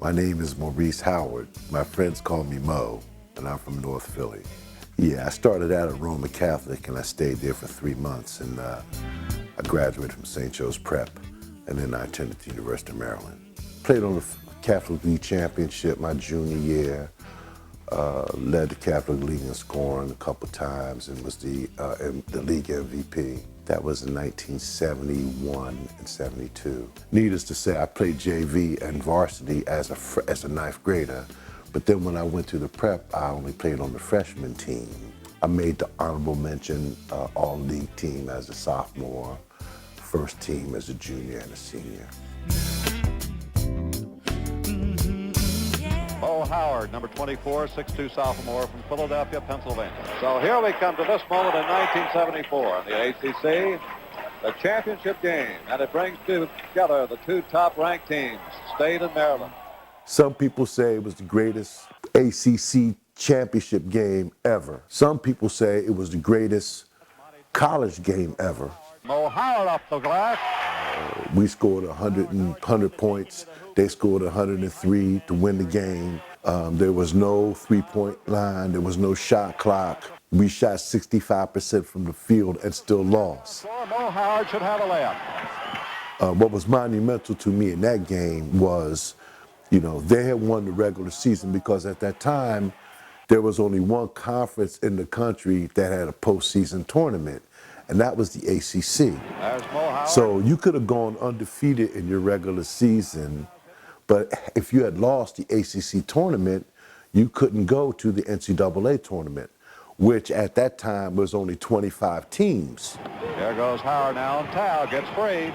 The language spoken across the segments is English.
My name is Maurice Howard. My friends call me Mo, and I'm from North Philly. Yeah, I started out at Roman Catholic, and I stayed there for 3 months, and I graduated from St. Joe's Prep, and then I attended the University of Maryland. Played on the Catholic League Championship my junior year, led the Catholic League in scoring a couple times, and was the league MVP. That was in 1971 and 72. Needless to say, I played JV and varsity as a ninth grader, but then when I went to the prep, I only played on the freshman team. I made the honorable mention all-league team as a sophomore, first team as a junior and a senior. Mo Howard, number 24, 6'2" sophomore from Philadelphia, Pennsylvania. So here we come to this moment in 1974 in the ACC, the championship game, and it brings together the two top-ranked teams, State and Maryland. Some people say it was the greatest ACC championship game ever. Some people say it was the greatest college game ever. Mo Howard off the glass. We scored 100 points. They scored 103 to win the game. There was no three-point line. There was no shot clock. We shot 65% from the field and still lost. Mo Howard should have a layup. What was monumental to me in that game was, you know, they had won the regular season because at that time, there was only one conference in the country that had a postseason tournament, and that was the ACC. So you could have gone undefeated in your regular season, but if you had lost the ACC tournament, you couldn't go to the NCAA tournament, which at that time was only 25 teams. There goes Howard now, and Tao gets free.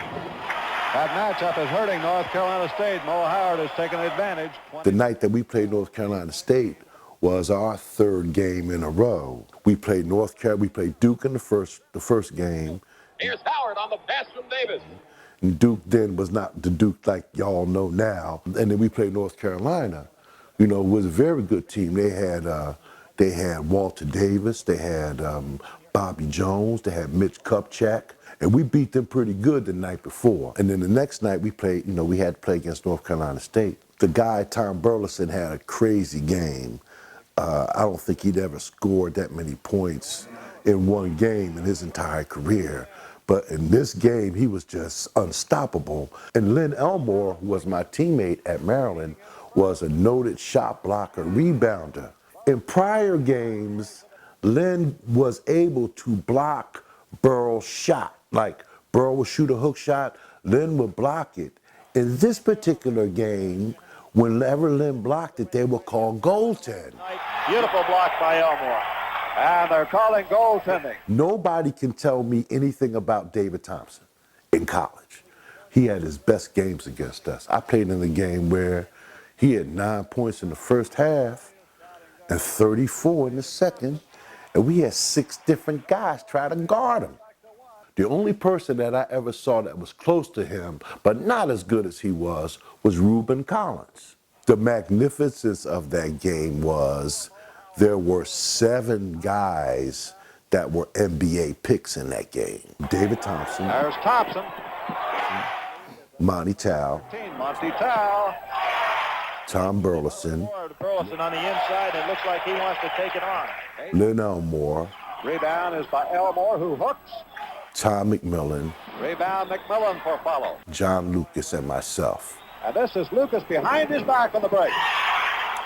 That matchup is hurting North Carolina State. Mo Howard has taken advantage. The night that we played North Carolina State was our third game in a row. We played we played Duke in the first game. Here's Howard on the pass from Davis. And Duke then was not the Duke like y'all know now. And then we played North Carolina. You know, it was a very good team. They had Walter Davis, they had Bobby Jones, they had Mitch Kupchak, and we beat them pretty good the night before. And then the next night we played, you know, we had to play against North Carolina State. The guy, Tom Burleson, had a crazy game. I don't think he'd ever scored that many points in one game in his entire career. But in this game, he was just unstoppable. And Lynn Elmore, who was my teammate at Maryland, was a noted shot blocker, rebounder. In prior games, Lynn was able to block Burrell's shot. Like Burrell would shoot a hook shot, Lynn would block it. In this particular game, whenever Lynn blocked it, they were called goaltend. Beautiful block by Elmore. And they're calling goaltending. Nobody can tell me anything about David Thompson in college. He had his best games against us. I played in a game where he had 9 points in the first half and 34 in the second, and we had 6 different guys try to guard him. The only person that I ever saw that was close to him, but not as good as he was Reuben Collins. The magnificence of that game was there were 7 guys that were NBA picks in that game. David Thompson. There's Thompson. Monty Tao. Monty Tao. Tom Burleson. Burleson on the inside. It looks like he wants to take it on. Lynn Elmore. Rebound is by Elmore, who hooks. Tom McMillan. Rebound McMillan for follow. John Lucas and myself. And this is Lucas behind his back on the break.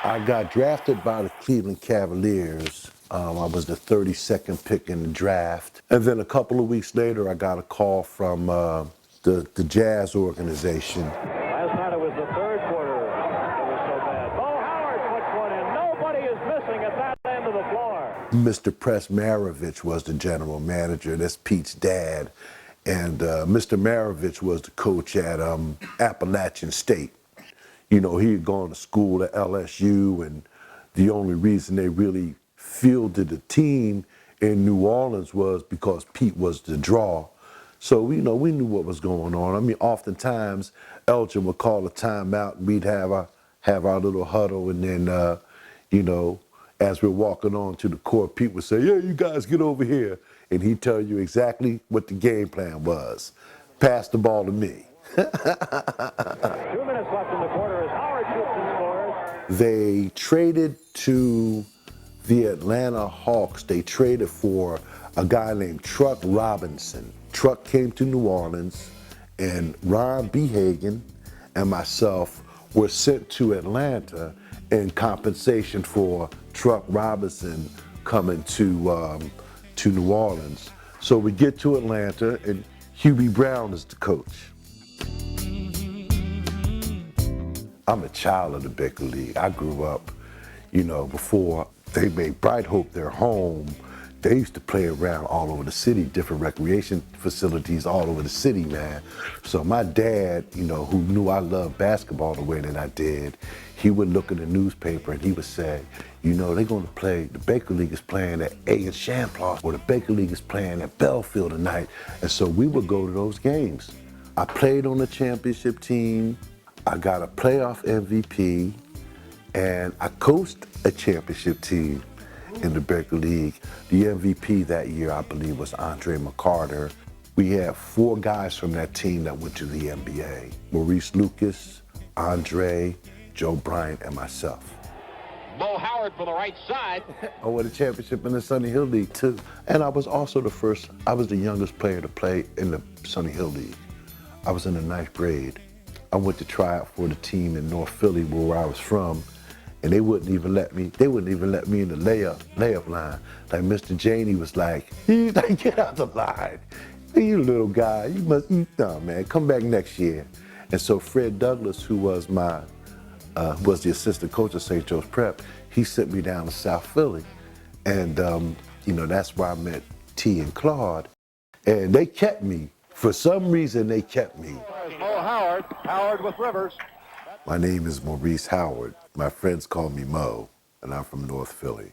I got drafted by the Cleveland Cavaliers. I was the 32nd pick in the draft. And then a couple of weeks later, I got a call from the Jazz organization. Last night it was the third quarter. It was so bad. Mo Howard puts one in. Nobody is missing at that end of the floor. Mr. Press Maravich was the general manager. That's Pete's dad. And Mr. Maravich was the coach at Appalachian State. You know, he had gone to school at LSU, and the only reason they really fielded the team in New Orleans was because Pete was the draw. So, you know, we knew what was going on. I mean, oftentimes, Elgin would call a timeout, and we'd have our little huddle, and then, you know, as we're walking on to the court, Pete would say, "Yeah, you guys get over here." And he'd tell you exactly what the game plan was. Pass the ball to me. 2 minutes left in the quarter as Howard shoots They traded to the Atlanta Hawks. They traded for a guy named Truck Robinson. Truck came to New Orleans, and Ron Behagen and myself were sent to Atlanta in compensation for Truck Robinson coming to New Orleans. So we get to Atlanta, and Hubie Brown is the coach. I'm a child of the Baker League. I grew up, before they made Bright Hope their home. They used to play around all over the city, different recreation facilities all over the city, man. So my dad, who knew I loved basketball the way that I did, he would look in the newspaper and he would say, they're going to play, the Baker League is playing at A in Champlain, or the Baker League is playing at Belfield tonight. And so we would go to those games. I played on the championship team. I got a playoff MVP, and I coached a championship team in the Baker League. The MVP that year, I believe, was Andre McCarter. We had 4 guys from that team that went to the NBA. Maurice Lucas, Andre, Joe Bryant, and myself. Mo Howard for the right side. I won a championship in the Sunny Hill League, too. And I was also I was the youngest player to play in the Sunny Hill League. I was in the 9th grade. I went to try out for the team in North Philly, where I was from, and they wouldn't even let me in the layup line. Like Mr. Janey was like, get out the line. You little guy, no man, come back next year. And so Fred Douglas, who was was the assistant coach of St. Joe's Prep, he sent me down to South Philly. And that's where I met T and Claude. And they kept me. For some reason, they kept me. Mo Howard with Rivers. My name is Maurice Howard. My friends call me Mo, and I'm from North Philly.